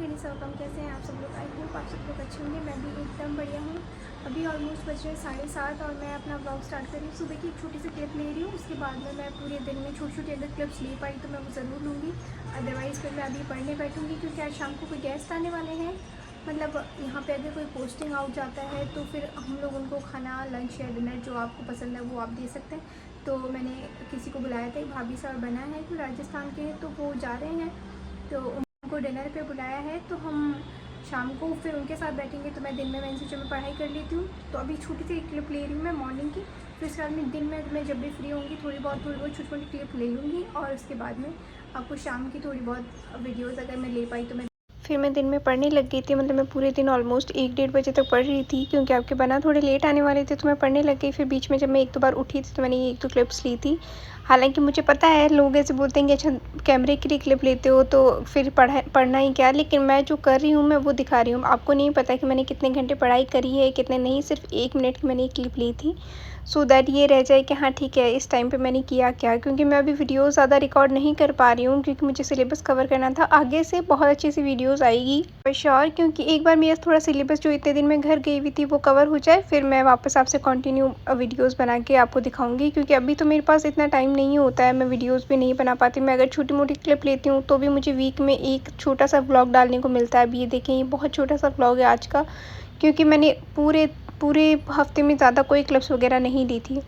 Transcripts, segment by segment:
खैरियत से बताऊँ कैसे हैं आप सब लोग। आई होप आप सब लोग अच्छे होंगे। मैं भी एकदम बढ़िया हूँ। अभी ऑलमोस्ट बज रहे 7:30 और मैं अपना ब्लॉग स्टार्ट कर रही हूँ। सुबह की एक छोटी सी क्लिप ले रही हूँ, उसके बाद में मैं पूरे दिन में छोटी छोटी अगर क्लिप्स ले पाई तो मैं वो ज़रूर लूँगी। अदरवाइज़ फिर मैं अभी पढ़ने बैठूँगी क्योंकि आज शाम को कोई गेस्ट आने वाले हैं। मतलब यहाँ पे अगर कोई पोस्टिंग आउट जाता है तो फिर हम लोग उनको खाना, लंच या डिनर जो आपको पसंद है वो आप दे सकते हैं। तो मैंने किसी को बुलाया था, एक भाभी सा बना है जो राजस्थान के हैं, तो वो जा रहे हैं, तो उनको डिनर पे बुलाया है। तो हम शाम को फिर उनके साथ बैठेंगे। तो मैं दिन में जो मैं पढ़ाई कर लेती हूँ। तो अभी छोटी सी एक क्लिप ले रही हूँ मैं मॉर्निंग की। फिर उसके बाद में दिन में मैं जब भी फ्री होंगी थोड़ी बहुत छोटी छोटी क्लिप ले लूँगी, और उसके बाद में आपको शाम की थोड़ी बहुत वीडियोस अगर मैं ले पाई तो मैं फिर मैं दिन में पढ़ने लग गई थी। मतलब मैं पूरे दिन ऑलमोस्ट 1-1:30 बजे तक पढ़ रही थी क्योंकि आपके बना थोड़े लेट आने वाले थे, तो मैं पढ़ने लग गई। फिर बीच में जब मैं 1-2 बार उठी थी तो मैंने ये 1-2 क्लिप्स ली थी। हालांकि मुझे पता है लोग ऐसे बोलते हैं कि अच्छा कैमरे के लिए क्लिप लेते हो तो फिर पढ़ना ही क्या, लेकिन मैं जो कर रही हूँ मैं वो दिखा रही हूँ। आपको नहीं पता कि मैंने कितने घंटे पढ़ाई करी है कितने नहीं, सिर्फ 1 मिनट की मैंने एक क्लिप ली थी, सो दैट ये रह जाए कि हाँ ठीक है इस टाइम पे मैंने किया क्या। क्योंकि मैं अभी वीडियो ज़्यादा रिकॉर्ड नहीं कर पा रही हूँ क्योंकि मुझे सिलेबस कवर करना था। आगे से बहुत अच्छी सी वीडियोस आएगी पर श्योर, क्योंकि एक बार मेरा थोड़ा सिलेबस जो इतने दिन में घर गई हुई थी वो कवर हो जाए, फिर मैं वापस आपसे कंटिन्यू वीडियोस बना के आपको दिखाऊंगी। क्योंकि अभी तो मेरे पास इतना टाइम नहीं होता है, मैं वीडियोस भी नहीं बना पाती। मैं अगर छोटी मोटी क्लिप लेती हूँ तो भी मुझे वीक में एक छोटा सा व्लॉग डालने को मिलता है। अभी ये देखें, ये बहुत छोटा सा व्लॉग है आज का, क्योंकि मैंने पूरे पूरे हफ्ते में ज़्यादा कोई क्लिप्स वगैरह नहीं ली थी।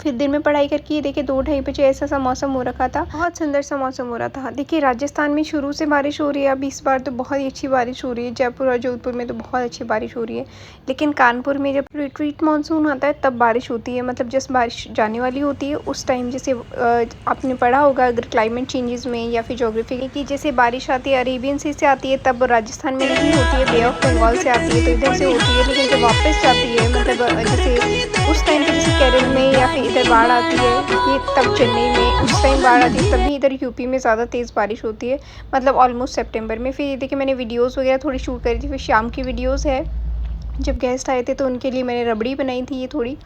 फिर दिन में पढ़ाई करके ये देखिए 2-2:30 बजे ऐसा सा मौसम हो रखा था, बहुत सुंदर सा मौसम हो रहा था। देखिए राजस्थान में शुरू से बारिश हो रही है, अब इस बार तो बहुत ही अच्छी बारिश हो रही है। जयपुर और जोधपुर में तो बहुत अच्छी बारिश हो रही है, लेकिन कानपुर में जब रिट्रीट मानसून आता है तब बारिश होती है। मतलब जब बारिश जाने वाली होती है उस टाइम, जैसे आपने पढ़ा होगा अगर क्लाइमेट चेंजेस में या फिर जोग्राफी की, जैसे बारिश आती है अरेबियन सी से आती है तब राजस्थान में नहीं होती है, बे ऑफ बंगाल से आती है तो इधर से होती है। लेकिन जब वापस जाती है मतलब जैसे उस टाइम पे जैसे केरल में या फिर इधर बाढ़ आती है, ये तब चेन्नई में उस टाइम बाढ़ आती है, तभी इधर यूपी में ज़्यादा तेज़ बारिश होती है, मतलब ऑलमोस्ट सितंबर में। फिर ये देखिए मैंने वीडियोस वगैरह थोड़ी शूट करी थी। फिर शाम की वीडियोस है, जब गेस्ट आए थे तो उनके लिए मैंने रबड़ी बनाई थी, ये थोड़ी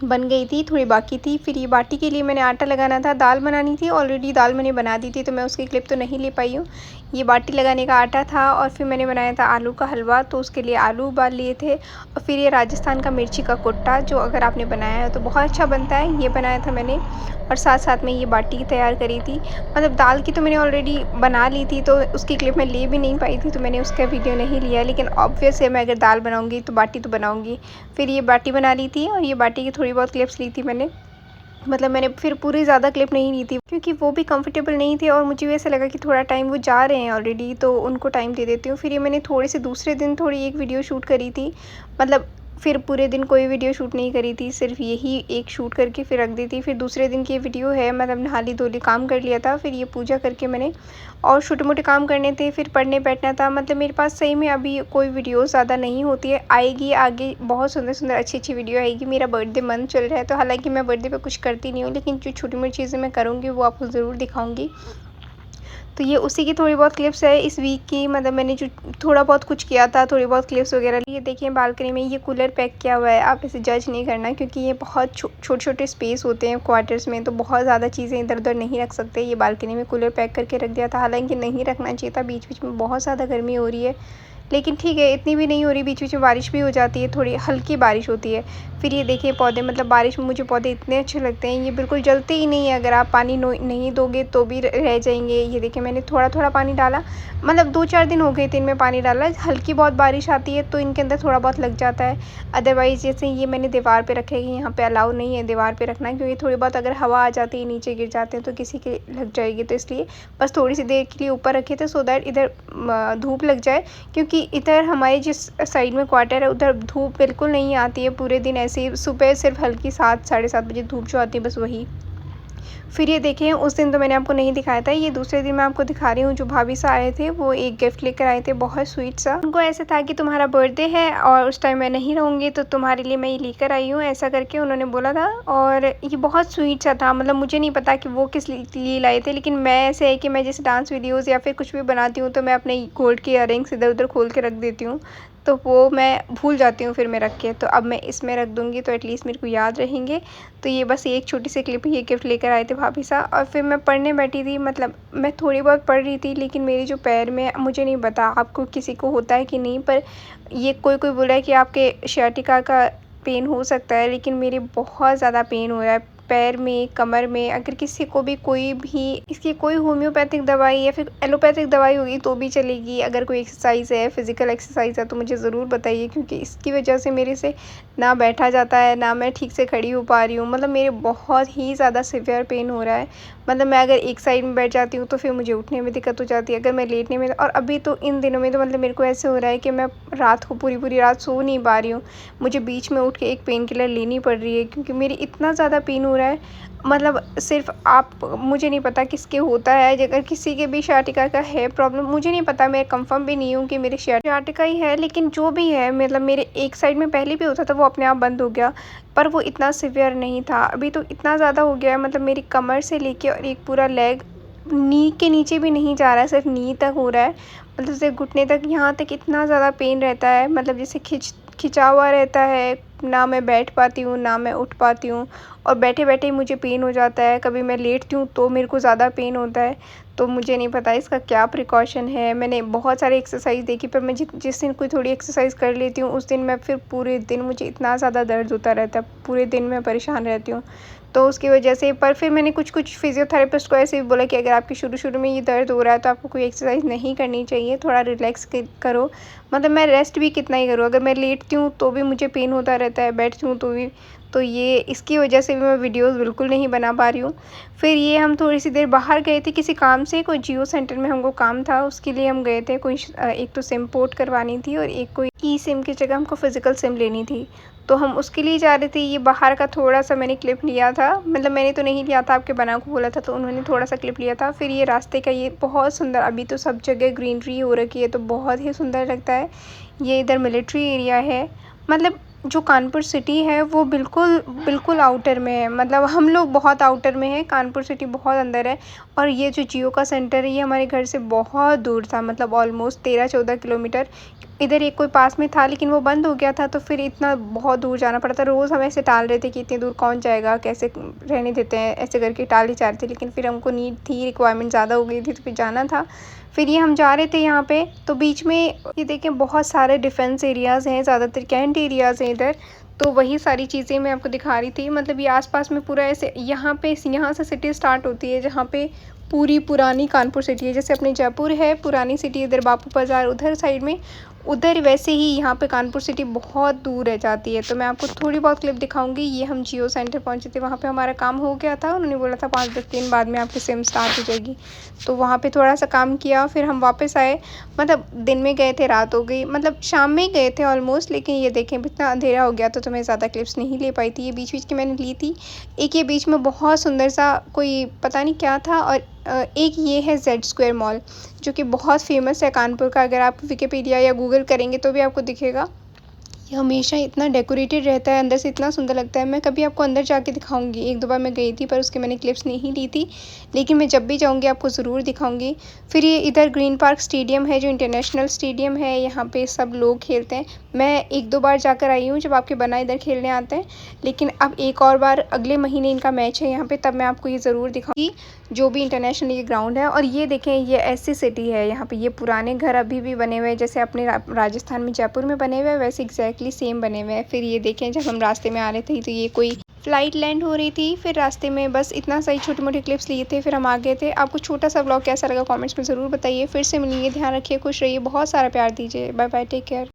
बन गई थी, थोड़ी बाकी थी। फिर ये बाटी के लिए मैंने आटा लगाना था, दाल बनानी थी, ऑलरेडी दाल मैंने बना दी थी तो मैं उसकी क्लिप तो नहीं ले पाई हूँ। ये बाटी लगाने का आटा था। और फिर मैंने बनाया था आलू का हलवा, तो उसके लिए आलू उबाल लिए थे। और फिर ये राजस्थान का मिर्ची का कुट्टा, जो अगर आपने बनाया है तो बहुत अच्छा बनता है, ये बनाया था मैंने। और साथ साथ में ये बाटी तैयार करी थी। मतलब दाल की तो मैंने ऑलरेडी बना ली थी तो उसकी क्लिप मैं ले भी नहीं पाई थी, तो मैंने उसका वीडियो नहीं लिया। लेकिन ऑब्वियस है मैं अगर दाल बनाऊँगी तो बाटी तो बनाऊँगी। फिर ये बाटी बना ली थी और ये बाटी की थोड़ी बहुत क्लिप्स ली थी मैंने। मतलब मैंने फिर पूरी ज़्यादा क्लिप नहीं ली थी क्योंकि वो भी कंफर्टेबल नहीं थे और मुझे भी ऐसा लगा कि थोड़ा टाइम, वो जा रहे हैं ऑलरेडी तो उनको टाइम दे देती हूँ। फिर ये मैंने थोड़े से दूसरे दिन थोड़ी एक वीडियो शूट करी थी। मतलब फिर पूरे दिन कोई वीडियो शूट नहीं करी थी, सिर्फ यही एक शूट करके फिर रख दी थी। फिर दूसरे दिन की ये वीडियो है, मतलब नहा धो ली, काम कर लिया था, फिर ये पूजा करके मैंने और छोटे मोटे काम करने थे, फिर पढ़ने बैठना था। मतलब मेरे पास सही में अभी कोई वीडियो ज़्यादा नहीं होती है, आएगी आगे बहुत सुंदर सुंदर अच्छी अच्छी वीडियो आएगी। मेरा बर्थडे मंथ चल रहा है तो हालांकि मैं बर्थडे पे कुछ करती नहीं हूँ, लेकिन जो छोटी मोटी चीज़ें मैं करूँगी वो आपको ज़रूर दिखाऊँगी। तो ये उसी की थोड़ी बहुत क्लिप्स है इस वीक की। मतलब मैंने जो थोड़ा बहुत कुछ किया था, थोड़ी बहुत क्लिप्स वगैरह ली। ये देखिए बालकनी में ये कूलर पैक किया हुआ है, आप इसे जज नहीं करना क्योंकि ये बहुत छोटे छोटे स्पेस होते हैं क्वार्टर्स में, तो बहुत ज़्यादा चीज़ें इधर उधर नहीं रख सकते। ये बालकनी में कूलर पैक करके रख दिया था, हालांकि नहीं रखना चाहिए था, बीच बीच में बहुत ज़्यादा गर्मी हो रही है, लेकिन ठीक है इतनी भी नहीं हो रही, बीच बीच में बारिश भी हो जाती है, थोड़ी हल्की बारिश होती है। फिर ये देखिए पौधे, मतलब बारिश में मुझे पौधे इतने अच्छे लगते हैं, ये बिल्कुल जलते ही नहीं है, अगर आप पानी नहीं दोगे तो भी रह जाएंगे। ये देखिए मैंने थोड़ा थोड़ा पानी डाला, मतलब 2-4 दिन हो गए थे इनमें पानी डाला। हल्की बहुत बारिश आती है तो इनके अंदर थोड़ा बहुत लग जाता है, अदरवाइज़ जैसे ये मैंने दीवार पे रखे हैं, यहाँ पे अलाउ नहीं है दीवार पे रखना क्योंकि थोड़ी बहुत अगर हवा आ जाती है नीचे गिर जाते हैं तो किसी के लग जाएगी, तो इसलिए बस थोड़ी सी देर के लिए ऊपर रखे थे सो दैट इधर धूप लग जाए। क्योंकि इधर हमारे जिस साइड में क्वार्टर है उधर धूप बिल्कुल नहीं आती है पूरे दिन, ऐसे ही सुबह सिर्फ हल्की 7-7:30 बजे धूप जो आती है बस वही। फिर ये देखें उस दिन तो मैंने आपको नहीं दिखाया था, ये दूसरे दिन मैं आपको दिखा रही हूँ। जो भाभी सा आए थे वो एक गिफ्ट लेकर आए थे, बहुत स्वीट सा। उनको ऐसा था कि तुम्हारा बर्थडे है और उस टाइम मैं नहीं रहूँगी तो तुम्हारे लिए मैं ये लेकर आई हूँ, ऐसा करके उन्होंने बोला था। और ये बहुत स्वीट सा था, मतलब मुझे नहीं पता कि वो किस लिए लाए थे, लेकिन मैं ऐसे है कि मैं जैसे डांस वीडियोज़ या फिर कुछ भी बनाती हूँ तो मैं अपने गोल्ड के इयररिंग्स इधर उधर खोल के रख देती हूँ, तो वो मैं भूल जाती हूँ फिर मैं रख के। तो अब मैं इसमें रख दूँगी तो एटलीस्ट मेरे को याद रहेंगे। तो ये बस एक छोटी सी क्लिप, ये गिफ्ट लेकर आए थे भाभी साहब। और फिर मैं पढ़ने बैठी थी, मतलब मैं थोड़ी बहुत पढ़ रही थी, लेकिन मेरे जो पैर में, मुझे नहीं पता आपको किसी को होता है कि नहीं, पर ये कोई बोला है कि आपके sciatica का पेन हो सकता है, लेकिन मेरे बहुत ज़्यादा पेन हो रहा है पैर में, कमर में। अगर किसी को भी कोई भी इसकी कोई होम्योपैथिक दवाई या फिर एलोपैथिक दवाई होगी तो भी चलेगी। अगर कोई एक्सरसाइज़ है, फिज़िकल एक्सरसाइज़ है, तो मुझे ज़रूर बताइए, क्योंकि इसकी वजह से मेरे से ना बैठा जाता है, ना मैं ठीक से खड़ी हो पा रही हूँ। मतलब मेरे बहुत ही ज़्यादा सीवियर पेन हो रहा है। मतलब मैं अगर एक साइड में बैठ जाती हूँ तो फिर मुझे उठने में दिक्कत हो जाती है, अगर मैं लेटने में। और अभी तो इन दिनों में तो मतलब मेरे को ऐसे हो रहा है कि मैं रात को पूरी रात सो नहीं पा रही हूँ। मुझे बीच में उठ के एक पेन किलर लेनी पड़ रही है, क्योंकि मेरी इतना ज़्यादा पेन हो रहा है। मतलब सिर्फ आप, मुझे नहीं पता किसके होता है, अगर किसी के भी sciatica का है प्रॉब्लम, मुझे नहीं पता, मैं कंफर्म भी नहीं हूँ कि मेरे sciatica ही है। लेकिन जो भी है, मतलब मेरे एक साइड में पहले भी होता था, वो अपने आप बंद हो गया, पर वो इतना सीवियर नहीं था। अभी तो इतना ज़्यादा हो गया है, मतलब मेरी कमर से लेके और एक पूरा लेग, नी के नीचे भी नहीं जा रहा है, सिर्फ नी तक हो रहा है। मतलब सिर्फ घुटने तक, यहाँ तक इतना ज़्यादा पेन रहता है, मतलब जैसे खिंचा हुआ रहता है। ना मैं बैठ पाती हूँ, ना मैं उठ पाती हूँ, और बैठे-बैठे ही मुझे पेन हो जाता है। कभी मैं लेटती हूँ तो मेरे को ज़्यादा पेन होता है। तो मुझे नहीं पता इसका क्या प्रिकॉशन है। मैंने बहुत सारी एक्सरसाइज़ देखी, पर मैं जिस दिन कोई थोड़ी एक्सरसाइज़ कर लेती हूँ, उस दिन मैं फिर पूरे दिन मुझे इतना ज़्यादा दर्द होता रहता है, पूरे दिन मैं परेशान रहती हूँ। तो उसकी वजह से, पर फिर मैंने कुछ फिज़ियोथेरेपिस्ट को ऐसे भी बोला कि अगर आपकी शुरू-शुरू में ये दर्द हो रहा है तो आपको कोई एक्सरसाइज़ नहीं करनी चाहिए, थोड़ा रिलैक्स करो। मतलब मैं रेस्ट भी कितना ही करूँ, अगर मैं लेटती हूँ तो भी मुझे पेन होता रहता है, बैठती हूँ तो भी। तो ये इसकी वजह से भी मैं वीडियोज़ बिल्कुल नहीं बना पा रही हूँ। फिर ये हम थोड़ी-सी देर बाहर गए थे किसी काम से, कोई जियो सेंटर में हमको काम था, उसके लिए हम गए थे। कोई एक तो सिम पोर्ट करवानी थी और एक कोई ई सिम की जगह हमको फ़िज़िकल सिम लेनी थी। तो हम उसके लिए जा रहे थे। ये बाहर का थोड़ा-सा मैंने क्लिप लिया था, मतलब मैंने तो नहीं लिया था, आपके बना को बोला था, तो उन्होंने थोड़ा-सा क्लिप लिया था। फिर ये रास्ते का, ये बहुत सुंदर, अभी तो सब जगह ग्रीनरी हो रखी है, तो बहुत ही सुंदर लगता है। ये इधर मिलिट्री एरिया है। मतलब जो कानपुर सिटी है वो बिल्कुल आउटर में है, मतलब हम लोग बहुत आउटर में हैं, कानपुर सिटी बहुत अंदर है। और ये जो जियो का सेंटर है, ये हमारे घर से बहुत दूर था, मतलब ऑलमोस्ट 13-14 किलोमीटर। इधर एक कोई पास में था, लेकिन वो बंद हो गया था, तो फिर इतना बहुत दूर जाना पड़ा था। रोज़ हम ऐसे टाल रहे थे कि इतनी दूर कौन जाएगा, कैसे रहने देते हैं, ऐसे करके टाल ही जा रहे थे। लेकिन फिर हमको नीड थी, रिक्वायरमेंट ज़्यादा हो गई थी, तो फिर जाना था। फिर ये हम जा रहे थे यहाँ पे, तो बीच में ये देखें बहुत सारे डिफेंस एरियाज़ हैं, ज़्यादातर कैंट एरियाज़ हैं इधर। तो वही सारी चीज़ें मैं आपको दिखा रही थी। मतलब ये आसपास में पूरा ऐसे, यहाँ से सिटी स्टार्ट होती है, जहाँ पे पूरी पुरानी कानपुर सिटी है। जैसे अपने जयपुर है पुरानी सिटी, इधर बापू बाज़ार उधर साइड में, उधर वैसे ही यहाँ पे कानपुर सिटी बहुत दूर रह जाती है। तो मैं आपको थोड़ी बहुत क्लिप दिखाऊंगी। ये हम जियो सेंटर पहुँचे थे, वहाँ पे हमारा काम हो गया था। उन्होंने बोला था 5-10 दिन बाद में आपकी सिम स्टार्ट हो जाएगी। तो वहाँ पे थोड़ा सा काम किया, फिर हम वापस आए। मतलब दिन में गए थे, रात हो गई, मतलब शाम में गए थे ऑलमोस्ट। लेकिन ये देखें इतना अंधेरा हो गया, तो मैं ज़्यादा क्लिप्स नहीं ले पाई थी। ये बीच की मैंने ली थी। एक ये बीच में बहुत सुंदर सा कोई पता नहीं क्या था, और एक ये है Z² मॉल, जो कि बहुत फेमस है कानपुर का। अगर आप विकिपीडिया या गूगल करेंगे तो भी आपको दिखेगा। ये हमेशा इतना डेकोरेटेड रहता है, अंदर से इतना सुंदर लगता है। मैं कभी आपको अंदर जाके दिखाऊंगी। 1-2 बार मैं गई थी, पर उसके मैंने क्लिप्स नहीं ली थी, लेकिन मैं जब भी जाऊंगी आपको ज़रूर दिखाऊंगी। फिर ये इधर ग्रीन पार्क स्टेडियम है, जो इंटरनेशनल स्टेडियम है, यहाँ पे सब लोग खेलते हैं। मैं 1-2 बार जाकर आई हूँ, जब आपके बना इधर खेलने आते हैं। लेकिन अब एक और बार अगले महीने इनका मैच है यहाँ पे, तब मैं आपको ये ज़रूर दिखाऊंगी, जो भी इंटरनेशनल ये ग्राउंड है। और ये देखें, ये ऐसी सिटी है, यहाँ पे ये पुराने घर अभी भी बने हुए हैं, जैसे अपने राजस्थान में जयपुर में बने हुए हैं, वैसे एग्जैक्टली सेम बने हुए हैं। फिर ये देखें, जब हम रास्ते में आ रहे थे तो ये कोई फ़्लाइट लैंड हो रही थी। फिर रास्ते में बस इतना सही छोटे-मोटे क्लिप्स लिए थे, फिर हम आ गए थे। आपको छोटा सा ब्लॉग कैसा लगा कमेंट्स में ज़रूर बताइए। फिर से मिलेंगे, ध्यान रखिए, खुश रहिए, बहुत सारा प्यार दीजिए। Bye bye, take care.